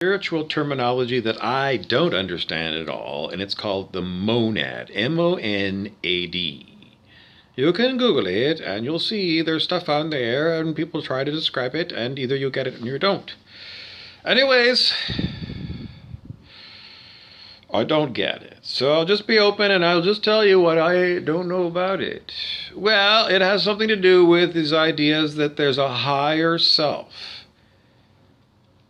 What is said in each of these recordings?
Spiritual terminology that I don't understand at all, and it's called the monad. monad. You can Google it, and you'll see there's stuff on there, and people try to describe it, and either you get it or you don't. Anyways, I don't get it. So I'll just be open, and I'll just tell you what I don't know about it. Well, it has something to do with these ideas that there's a higher self.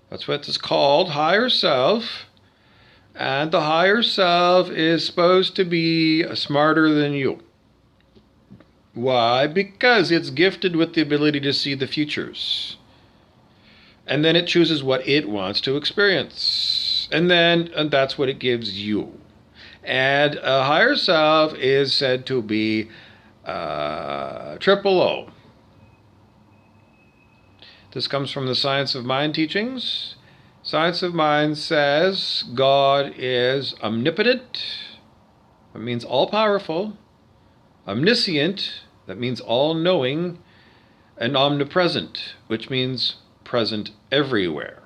That's what it's called, higher self. And the higher self is supposed to be smarter than you. Why? Because it's gifted with the ability to see the futures. And then it chooses what it wants to experience. And that's what it gives you. And a higher self is said to be triple O. This comes from the Science of Mind teachings. Science of Mind says God is omnipotent. That means all-powerful. Omniscient. That means all-knowing. And omnipresent, which means present everywhere.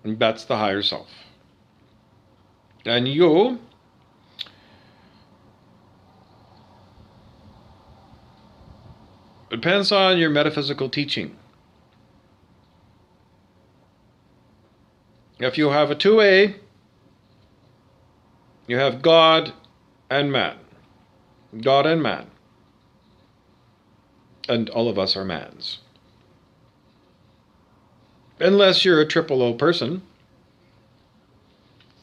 And that's the higher self. And you depends on your metaphysical teaching. If you have a 2A, you have God and man. God and man. And all of us are mans. Unless you're a triple O person,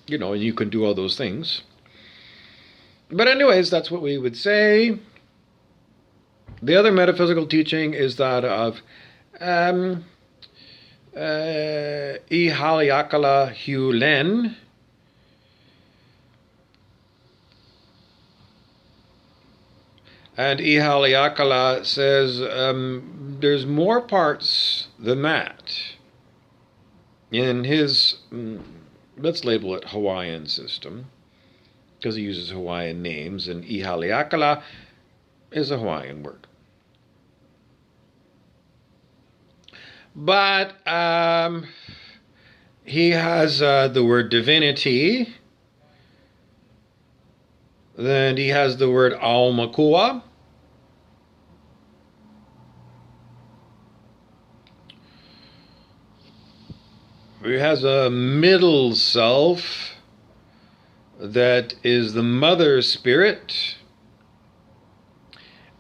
and you can do all those things. But anyways, that's what we would say. The other metaphysical teaching is that of Ihaliakala Hulen. And Ihaliakala says there's more parts than that in his, let's label it Hawaiian system, because he uses Hawaiian names, and Ihaliakala is a Hawaiian word. But he has the word divinity. Then he has the word aumakua. He has a middle self that is the mother spirit.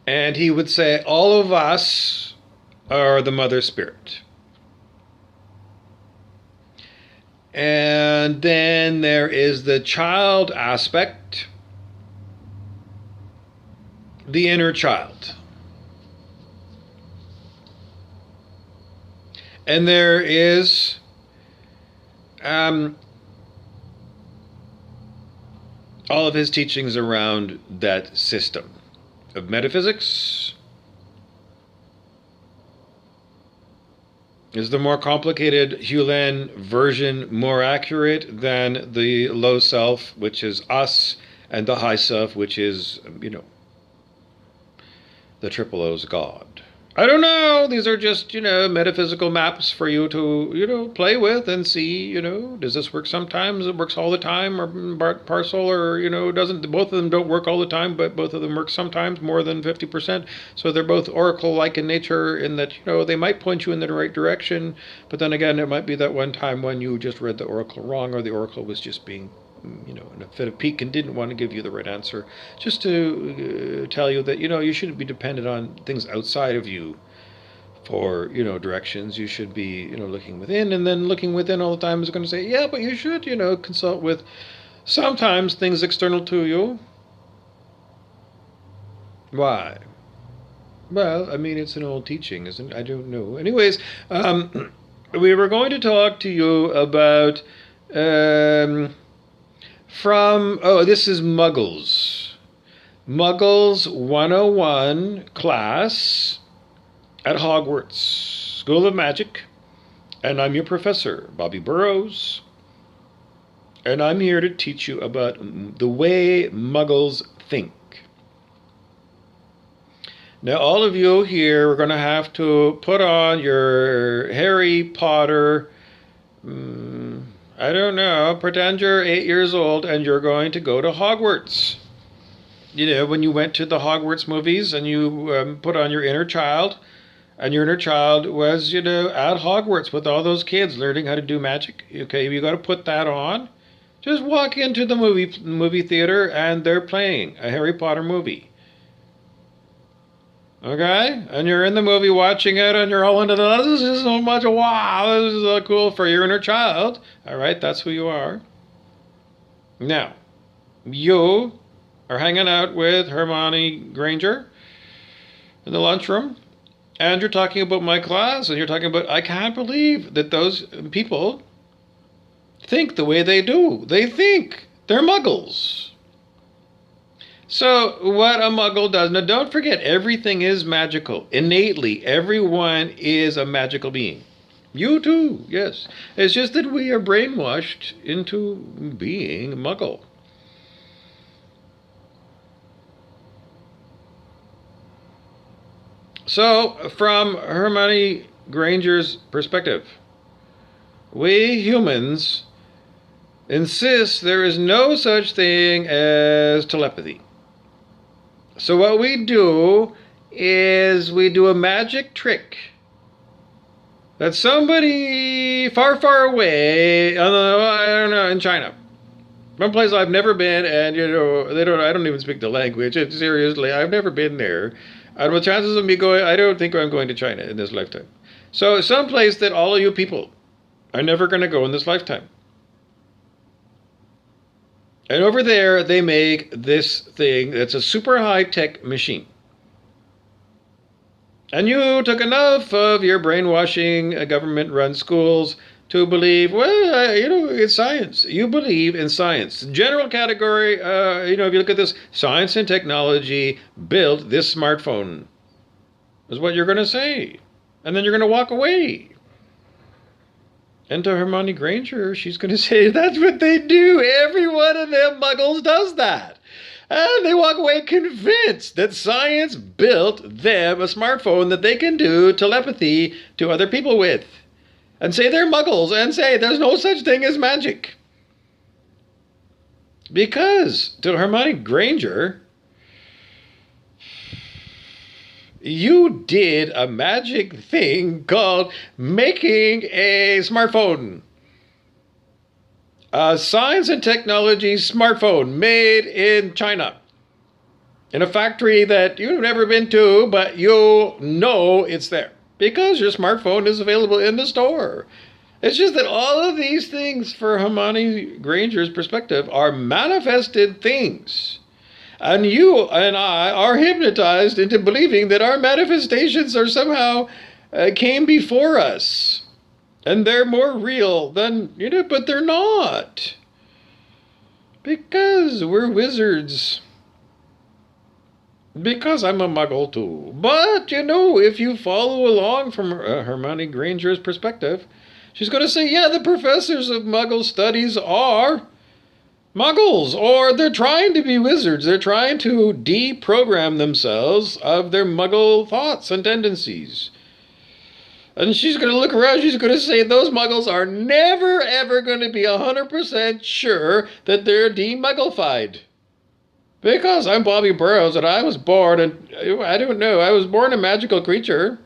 And he would say all of us are the mother spirit. And then there is the child aspect, the inner child. And there is all of his teachings around that system of metaphysics. Is the more complicated Hulen version more accurate than the low self, which is us, and the high self, which is, the triple O's God? I don't know. These are just, metaphysical maps for you to, play with and see, does this work sometimes? It works all the time, or part and parcel, or, doesn't. Both of them don't work all the time, but both of them work sometimes, more than 50%. So they're both oracle-like in nature in that, they might point you in the right direction, but then again, it might be that one time when you just read the oracle wrong, or the oracle was just being in a fit of pique and didn't want to give you the right answer, just to tell you that, you shouldn't be dependent on things outside of you for, directions. You should be, looking within, and then looking within all the time is going to say, yeah, but you should, consult with sometimes things external to you. Why? Well, it's an old teaching, isn't it? I don't know. Anyways, we were going to talk to you about this is Muggles. Muggles 101 class at Hogwarts School of Magic. And I'm your professor, Bobby Burrows. And I'm here to teach you about the way Muggles think. Now, all of you here are going to have to put on your Harry Potter. I don't know. Pretend you're 8 years old and you're going to go to Hogwarts. You know, when you went to the Hogwarts movies and you put on your inner child, and your inner child was, at Hogwarts with all those kids learning how to do magic. Okay, you got to put that on. Just walk into the movie theater and they're playing a Harry Potter movie. Okay? And you're in the movie watching it and you're all into this is so much, wow, this is so cool for your inner child. All right, that's who you are. Now, you are hanging out with Hermione Granger in the lunchroom and you're talking about my class and you're talking about, I can't believe that those people think the way they do. They think they're muggles. So what a muggle does, now don't forget, everything is magical. Innately, everyone is a magical being. You too, yes. It's just that we are brainwashed into being muggle. So, from Hermione Granger's perspective, we humans insist there is no such thing as telepathy. So what we do is we do a magic trick that somebody far, far away, I don't know, in China, one place I've never been, and I don't even speak the language. Seriously, I've never been there. And with chances of me going, I don't think I'm going to China in this lifetime. So some place that all of you people are never going to go in this lifetime. And over there, they make this thing that's a super high-tech machine. And you took enough of your brainwashing government-run schools to believe, well, it's science. You believe in science. General category, if you look at this, science and technology built this smartphone, is what you're going to say. And then you're going to walk away. And to Hermione Granger, she's going to say, that's what they do. Every one of them muggles does that. And they walk away convinced that science built them a smartphone that they can do telepathy to other people with. And say they're muggles and say there's no such thing as magic. Because to Hermione Granger, you did a magic thing called making a smartphone. A science and technology smartphone made in China. In a factory that you've never been to, but you know it's there. Because your smartphone is available in the store. It's just that all of these things, for Hermione Granger's perspective, are manifested things. And you and I are hypnotized into believing that our manifestations are somehow came before us. And they're more real than, but they're not. Because we're wizards. Because I'm a muggle too. But, if you follow along from Hermione Granger's perspective, she's going to say, yeah, the professors of muggle studies are muggles, or they're trying to be wizards. They're trying to deprogram themselves of their muggle thoughts and tendencies. And she's going to look around, she's going to say those muggles are never, ever going to be 100% sure that they're de-mugglified. Because I'm Bobby Burrows and I was born, and I don't know, I was born a magical creature.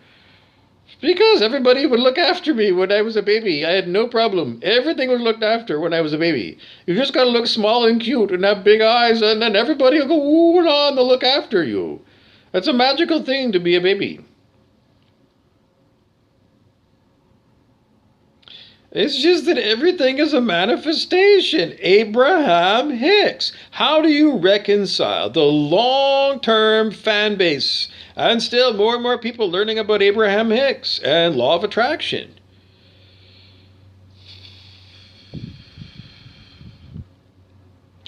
Because everybody would look after me when I was a baby. I had no problem. Everything was looked after when I was a baby. You just got to look small and cute and have big eyes, and then everybody will go, ooh, and on, they'll look after you. It's a magical thing to be a baby. It's just that everything is a manifestation. Abraham Hicks. How do you reconcile the long-term fan base and still more and more people learning about Abraham Hicks and law of attraction?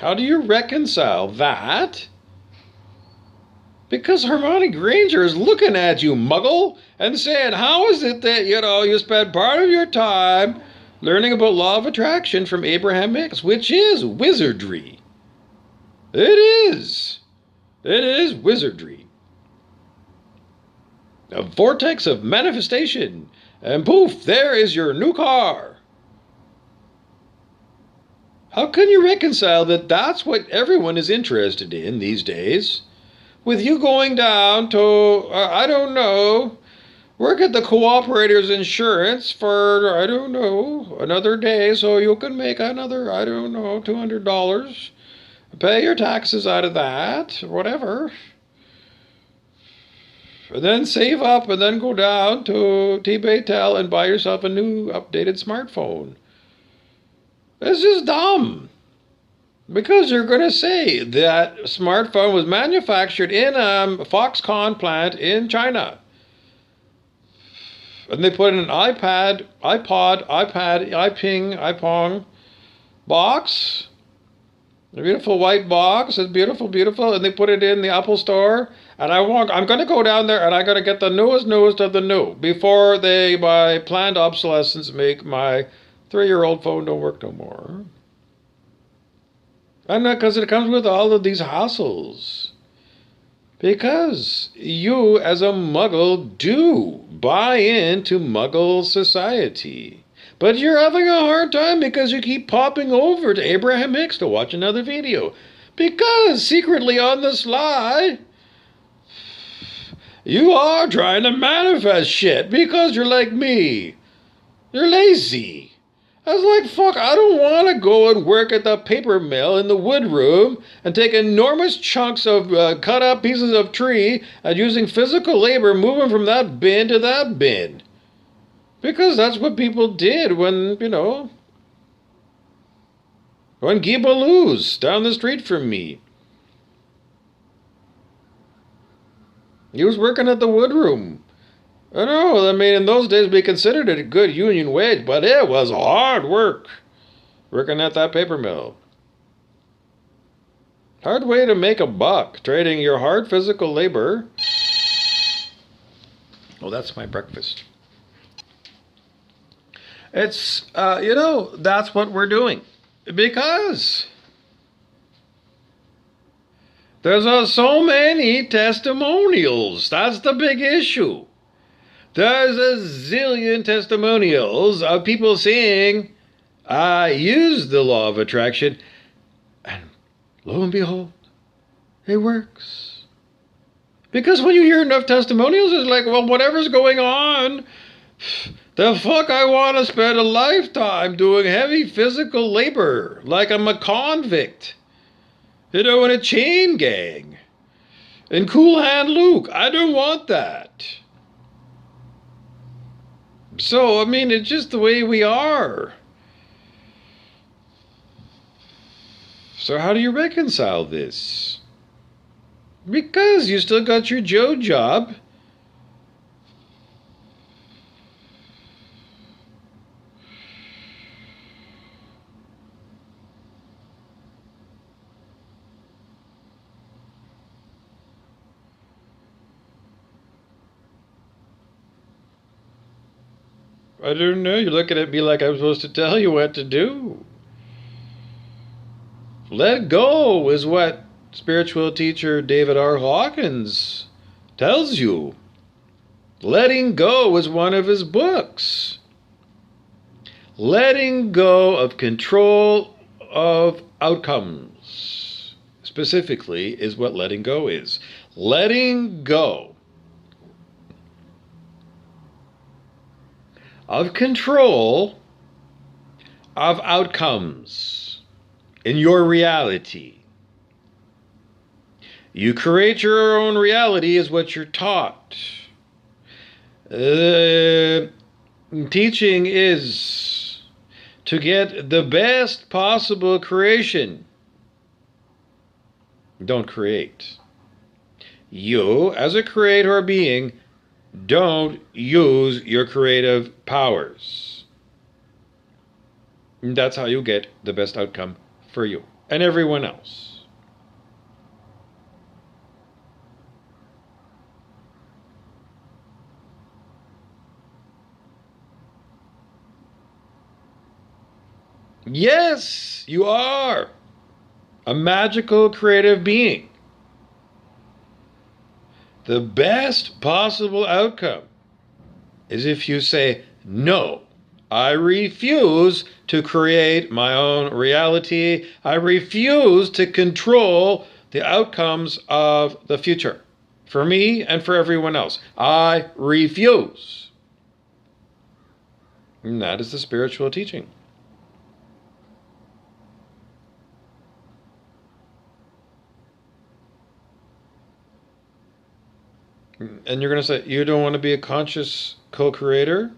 How do you reconcile that? Because Hermione Granger is looking at you, muggle, and saying, how is it that, you spend part of your time learning about law of attraction from Abraham Hicks, which is wizardry. It is. It is wizardry. A vortex of manifestation. And poof, there is your new car. How can you reconcile that that's what everyone is interested in these days? With you going down to, I don't know, work at the cooperator's insurance for, I don't know, another day so you can make another, I don't know, $200. Pay your taxes out of that, whatever. And then save up and then go down to T-Baytel and buy yourself a new updated smartphone. It's just dumb. Because you're going to say that smartphone was manufactured in a Foxconn plant in China. And they put in an iPad, iPong box. A beautiful white box. It's beautiful, beautiful. And they put it in the Apple store. And I'm going to go down there and I'm going to get the newest of the new. Before they, by planned obsolescence, make my 3-year-old phone don't work no more. And because it comes with all of these hassles. Because you, as a muggle, do buy into muggle society. But you're having a hard time because you keep popping over to Abraham Hicks to watch another video. Because secretly on the sly, you are trying to manifest shit because you're like me. You're lazy. I was like, fuck, I don't want to go and work at the paper mill in the wood room and take enormous chunks of cut up pieces of tree and using physical labor moving from that bin to that bin. Because that's what people did when, when Guy Baloo's down the street from me. He was working at the wood room. I know, in those days we considered it a good union wage, but it was hard work working at that paper mill. Hard way to make a buck, trading your hard physical labor. Oh, that's my breakfast. It's, that's what we're doing. Because there's so many testimonials. That's the big issue. There's a zillion testimonials of people saying, I used the law of attraction, and lo and behold, it works. Because when you hear enough testimonials, it's like, well, whatever's going on, the fuck I want to spend a lifetime doing heavy physical labor, like I'm a convict, in a chain gang. And Cool Hand Luke, I don't want that. So, it's just the way we are. So how do you reconcile this? Because you still got your Joe job. I don't know. You're looking at me like I'm supposed to tell you what to do. Let go is what spiritual teacher David R. Hawkins tells you. Letting go is one of his books. Letting go of control of outcomes, specifically, is what letting go is. Letting go of control of outcomes in your reality. You create your own reality is what you're taught. Teaching is to get the best possible creation. Don't create. You, as a creator being, don't use your creative powers. And that's how you get the best outcome for you and everyone else. Yes, you are a magical creative being. The best possible outcome is if you say, no, I refuse to create my own reality. I refuse to control the outcomes of the future for me and for everyone else. I refuse. And that is the spiritual teaching. And you're going to say, you don't want to be a conscious co-creator?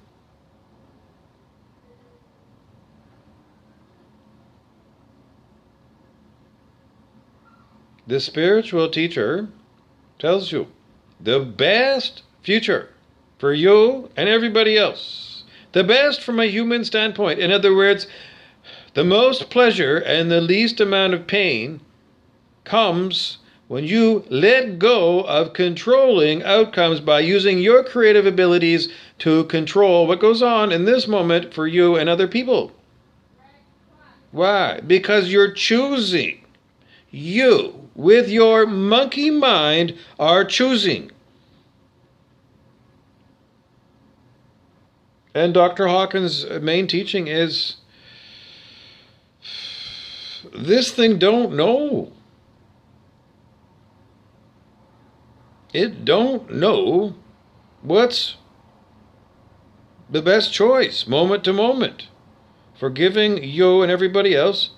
The spiritual teacher tells you the best future for you and everybody else. The best from a human standpoint. In other words, the most pleasure and the least amount of pain comes when you let go of controlling outcomes by using your creative abilities to control what goes on in this moment for you and other people. Why? Because you're choosing. You, with your monkey mind, are choosing. And Dr. Hawkins' main teaching is, this thing don't know. It don't know what's the best choice, moment to moment, for giving you and everybody else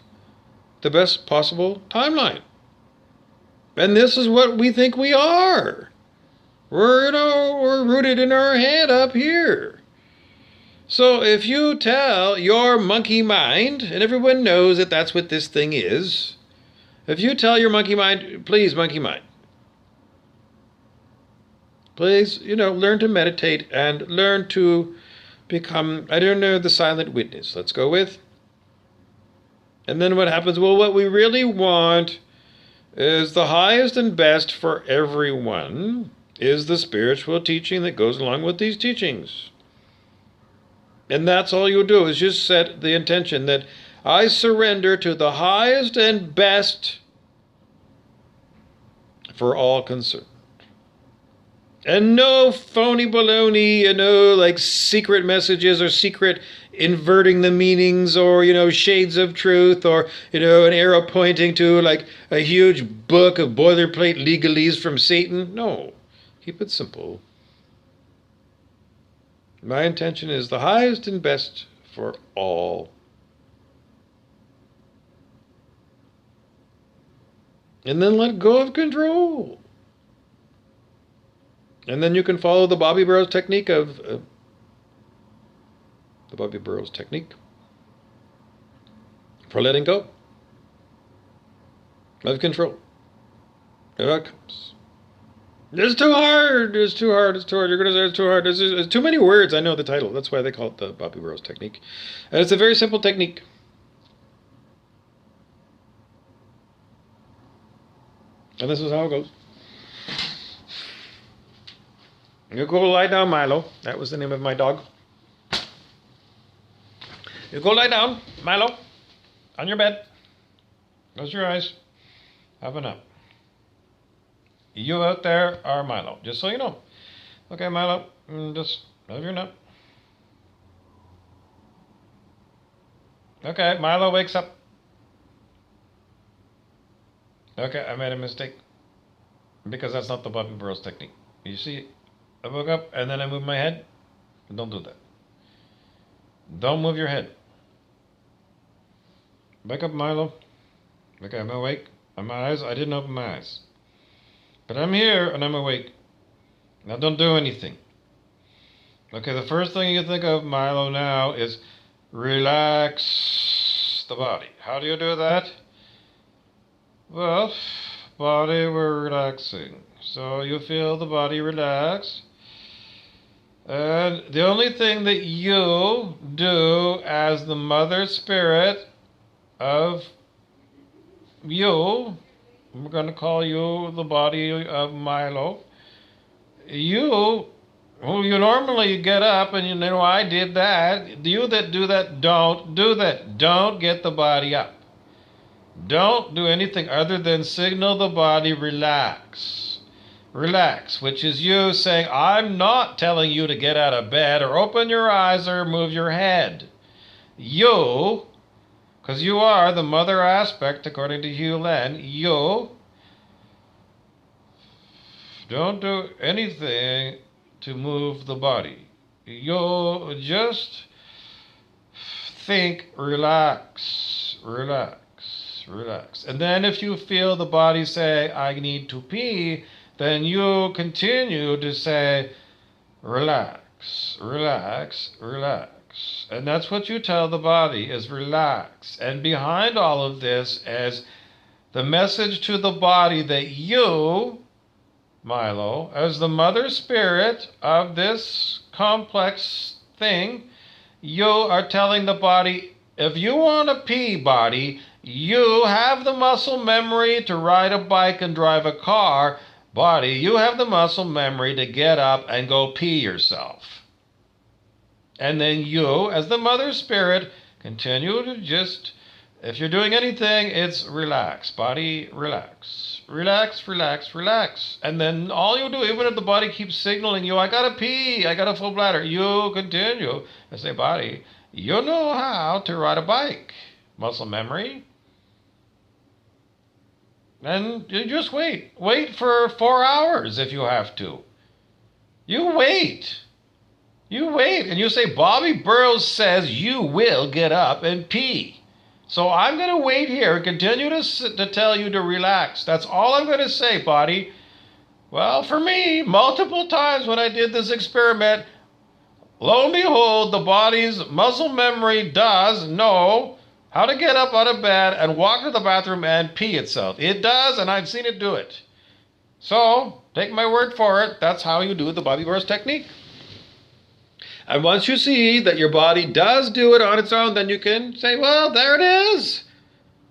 the best possible timeline. And this is what we think we are. We're rooted in our head up here. So if you tell your monkey mind, and everyone knows that that's what this thing is, if you tell your monkey mind, please, monkey mind, please, learn to meditate and learn to become, the silent witness. Let's go with. And then what happens? Well, what we really want is the highest and best for everyone is the spiritual teaching that goes along with these teachings. And that's all you do is just set the intention that I surrender to the highest and best for all concerned. And no phony baloney, like secret messages or secret inverting the meanings or, shades of truth or, an arrow pointing to like a huge book of boilerplate legalese from Satan. No, keep it simple. My intention is the highest and best for all. And then let go of control. And then you can follow the Bobby Burrows technique for letting go of control of outcomes. It's too hard. You're going to say it's too hard. It's too many words. I know the title. That's why they call it the Bobby Burrows technique. And it's a very simple technique. And this is how it goes. You go lie down, Milo. That was the name of my dog. You go lie down, Milo, on your bed. Close your eyes. Have a nap. You out there are Milo, just so you know. Okay, Milo, just have your nap. Okay, Milo wakes up. Okay, I made a mistake. Because that's not the Bobby Burrows technique. You see, I woke up and then I moved my head. Don't do that. Don't move your head. Wake up, Milo. Okay, I'm awake. I didn't open my eyes. But I'm here and I'm awake. Now don't do anything. Okay, the first thing you think of, Milo, now is relax the body. How do you do that? Well, body, we're relaxing. So you feel the body relax. And the only thing that you do as the mother spirit of you, we're going to call you the body of Milo, you normally get up and I did that. You that do that, don't do that. Don't get the body up. Don't do anything other than signal the body relax. Relax, which is you saying, I'm not telling you to get out of bed or open your eyes or move your head. You, because you are the mother aspect, according to Hugh Len, you don't do anything to move the body. You just think, relax, relax, relax. And then if you feel the body say, I need to pee, then you continue to say, relax, relax, relax. And that's what you tell the body is relax. And behind all of this is the message to the body that you, Milo, as the mother spirit of this complex thing, you are telling the body, if you want to pee, body, you have the muscle memory to ride a bike and drive a car. Body, you have the muscle memory to get up and go pee yourself. And then you, as the mother spirit, continue to just, if you're doing anything, it's relax. Body, relax. Relax, relax, relax. And then all you do, even if the body keeps signaling you, I gotta pee, I got a full bladder, you continue and say, body, you know how to ride a bike. Muscle memory. And you just wait. Wait for 4 hours if you have to. You wait. You wait. And you say, Bobby Burrows says you will get up and pee. So I'm going to wait here and continue to tell you to relax. That's all I'm going to say, body. Well, for me, multiple times when I did this experiment, lo and behold, the body's muscle memory does know how to get up out of bed and walk to the bathroom and pee itself. It does, and I've seen it do it. So, take my word for it, that's how you do the Bobby Burrows technique. And once you see that your body does do it on its own, then you can say, well, there it is.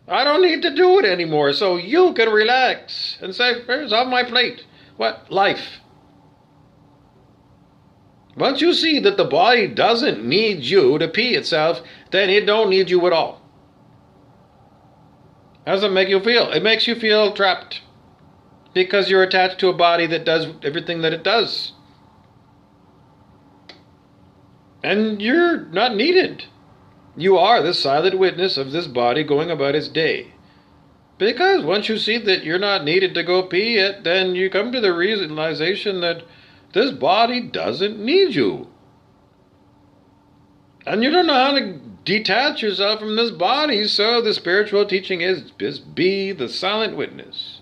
I don't need to do it anymore. So you can relax and say, here's off my plate. What? Life. Once you see that the body doesn't need you to pee itself, then it don't need you at all. How does it make you feel? It makes you feel trapped because you're attached to a body that does everything that it does. And you're not needed. You are the silent witness of this body going about its day. Because once you see that you're not needed to go pee it, then you come to the realization that this body doesn't need you. And you don't know how to detach yourself from this body, so the spiritual teaching is just be the silent witness.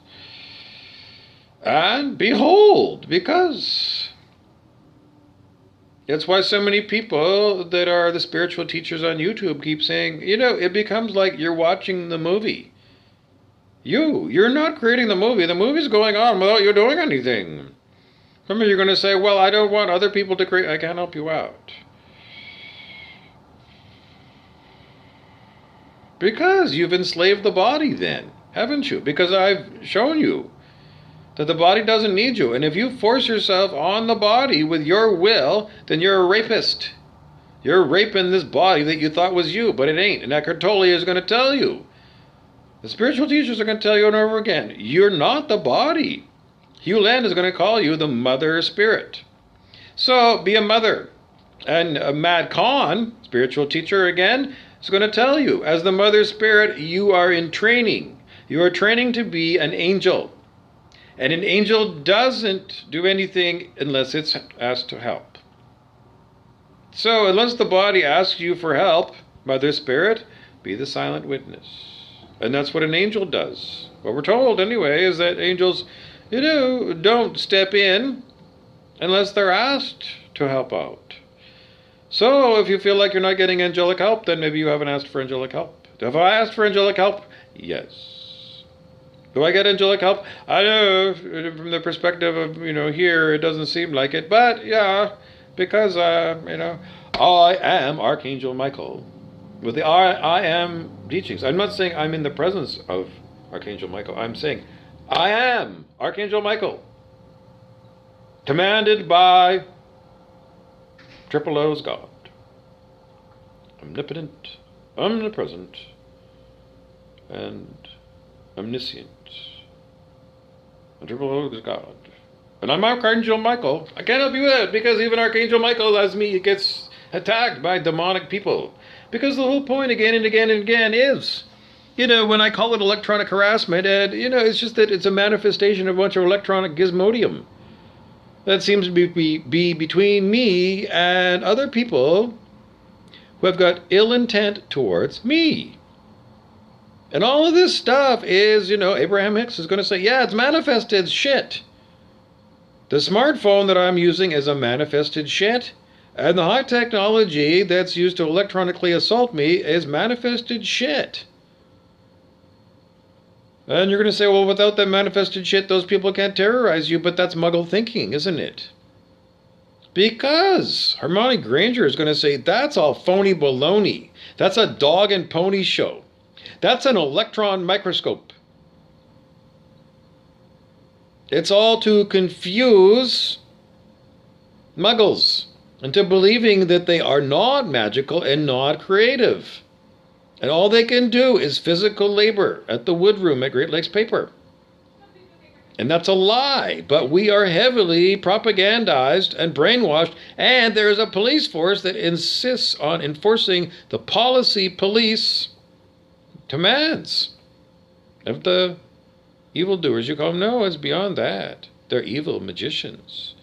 And behold, because that's why so many people that are the spiritual teachers on YouTube keep saying, it becomes like you're watching the movie. You're not creating the movie. The movie's going on without you doing anything. Some of you are going to say, well, I don't want other people to create. I can't help you out. Because you've enslaved the body then, haven't you? Because I've shown you that the body doesn't need you. And if you force yourself on the body with your will, then you're a rapist. You're raping this body that you thought was you, but it ain't. And Eckhart Tolle is going to tell you. The spiritual teachers are going to tell you over and over again, you're not the body. Hugh Len is going to call you the mother spirit. So be a mother. And Mad Khan, spiritual teacher again, is going to tell you, as the mother spirit, you are in training. You are training to be an angel. And an angel doesn't do anything unless it's asked to help. So unless the body asks you for help, Mother Spirit, be the silent witness. And that's what an angel does. What we're told anyway is that angels, don't step in unless they're asked to help out. So if you feel like you're not getting angelic help, then maybe you haven't asked for angelic help. Have I asked for angelic help? Yes. Do I get angelic help? I know from the perspective of, here, it doesn't seem like it. But, yeah, because, I am Archangel Michael. With the I am teachings. I'm not saying I'm in the presence of Archangel Michael. I'm saying I am Archangel Michael. Commanded by Triple O's God. Omnipotent, omnipresent, and omniscient. And Triple O is God. And I'm Archangel Michael. I can't help you with it because even Archangel Michael, as me, gets attacked by demonic people. Because the whole point again and again and again is, when I call it electronic harassment, and, it's just that it's a manifestation of a bunch of electronic gizmodium that seems to be between me and other people who have got ill intent towards me. And all of this stuff is, Abraham Hicks is going to say, yeah, it's manifested shit. The smartphone that I'm using is a manifested shit. And the high technology that's used to electronically assault me is manifested shit. And you're going to say, well, without that manifested shit, those people can't terrorize you, but that's muggle thinking, isn't it? Because Hermione Granger is going to say, that's all phony baloney. That's a dog and pony show. That's an electron microscope. It's all to confuse muggles into believing that they are not magical and not creative. And all they can do is physical labor at the wood room at Great Lakes Paper. And that's a lie. But we are heavily propagandized and brainwashed. And there's a police force that insists on enforcing the policy police demands of the evildoers. You call them? No, it's beyond that. They're evil magicians.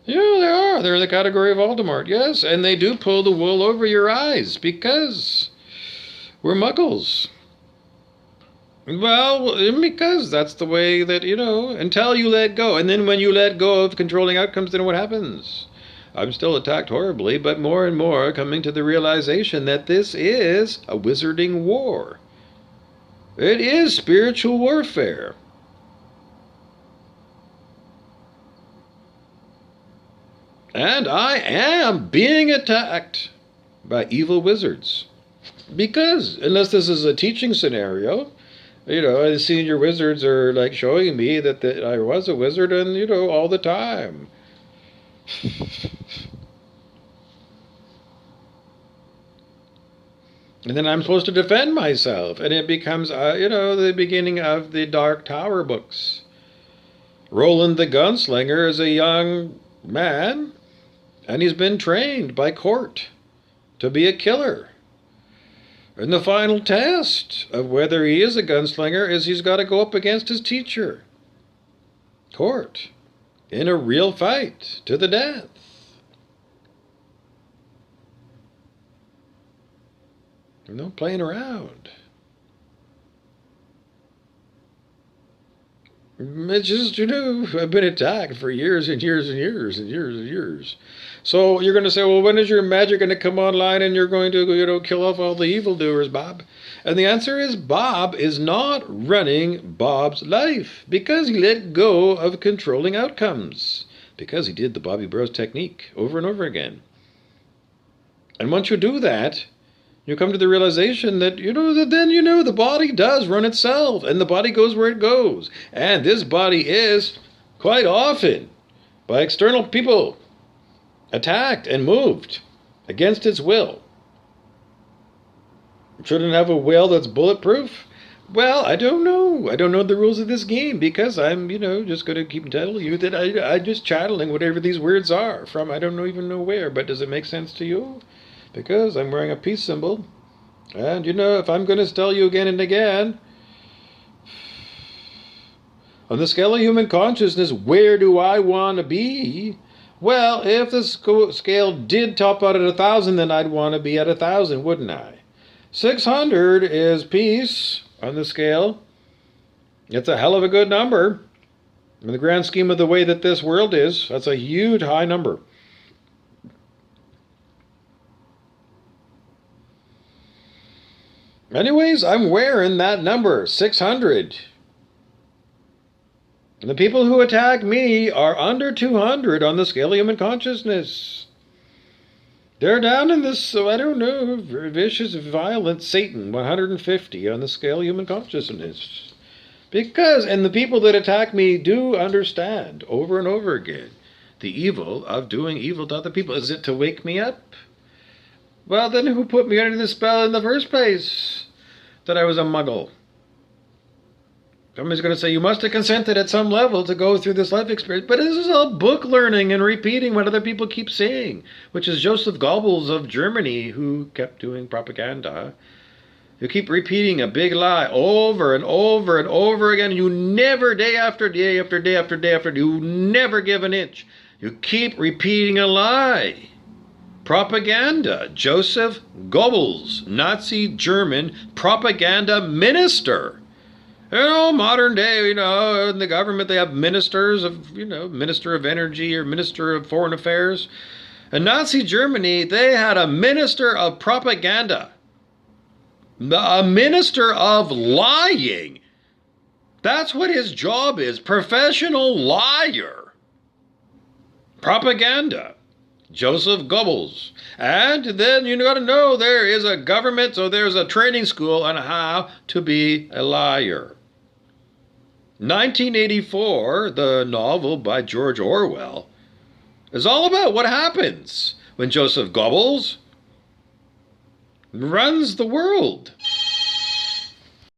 They are. They're in the category of Voldemort, yes. And they do pull the wool over your eyes because we're muggles. Well, because that's the way that, until you let go. And then when you let go of controlling outcomes, then what happens? I'm still attacked horribly, but more and more coming to the realization that this is a wizarding war. It is spiritual warfare. And I am being attacked by evil wizards. Because, unless this is a teaching scenario, the senior wizards are like showing me that I was a wizard and, all the time. And then I'm supposed to defend myself. And it becomes, the beginning of the Dark Tower books. Roland the Gunslinger is a young man, and he's been trained by court to be a killer. And the final test of whether he is a gunslinger is he's got to go up against his teacher, court, in a real fight to the death. No playing around. It's just, I've been attacked for years and years and years and years and years. So you're going to say, well, when is your magic going to come online and you're going to, kill off all the evildoers, Bob? And the answer is Bob is not running Bob's life because he let go of controlling outcomes. Because he did the Bobby Bros technique over and over again. And once you do that, you come to the realization that, the body does run itself and the body goes where it goes. And this body is, quite often, by external people, attacked and moved against its will. Shouldn't have a will that's bulletproof? Well, I don't know. I don't know the rules of this game because I'm, just going to keep telling you that I'm just channeling whatever these words are from I don't even know where. But does it make sense to you? Because I'm wearing a peace symbol. And, if I'm going to tell you again and again, on the scale of human consciousness, where do I want to be? Well, if the scale did top out at 1,000, then I'd want to be at 1,000, wouldn't I? 600 is peace on the scale. It's a hell of a good number. In the grand scheme of the way that this world is, that's a huge high number. Anyways, I'm wearing that number, 600. And the people who attack me are under 200 on the scale of human consciousness. They're down in this, vicious, violent Satan, 150 on the scale of human consciousness. And the people that attack me do understand over and over again the evil of doing evil to other people. Is it to wake me up? Well, then who put me under the spell in the first place? That I was a muggle. Somebody's going to say you must have consented at some level to go through this life experience. But this is all book learning and repeating what other people keep saying, which is Joseph Goebbels of Germany, who kept doing propaganda. You keep repeating a big lie over and over and over again. You never, day after day after day after day after day, you never give an inch. You keep repeating a lie. Propaganda. Joseph Goebbels, Nazi German propaganda minister. Modern day, in the government they have ministers of, Minister of Energy or Minister of Foreign Affairs. In Nazi Germany, they had a minister of propaganda. A minister of lying. That's what his job is. Professional liar. Propaganda. Joseph Goebbels. And then you got to know there is a government, so there's a training school on how to be a liar. 1984, the novel by George Orwell, is all about what happens when Joseph Goebbels runs the world.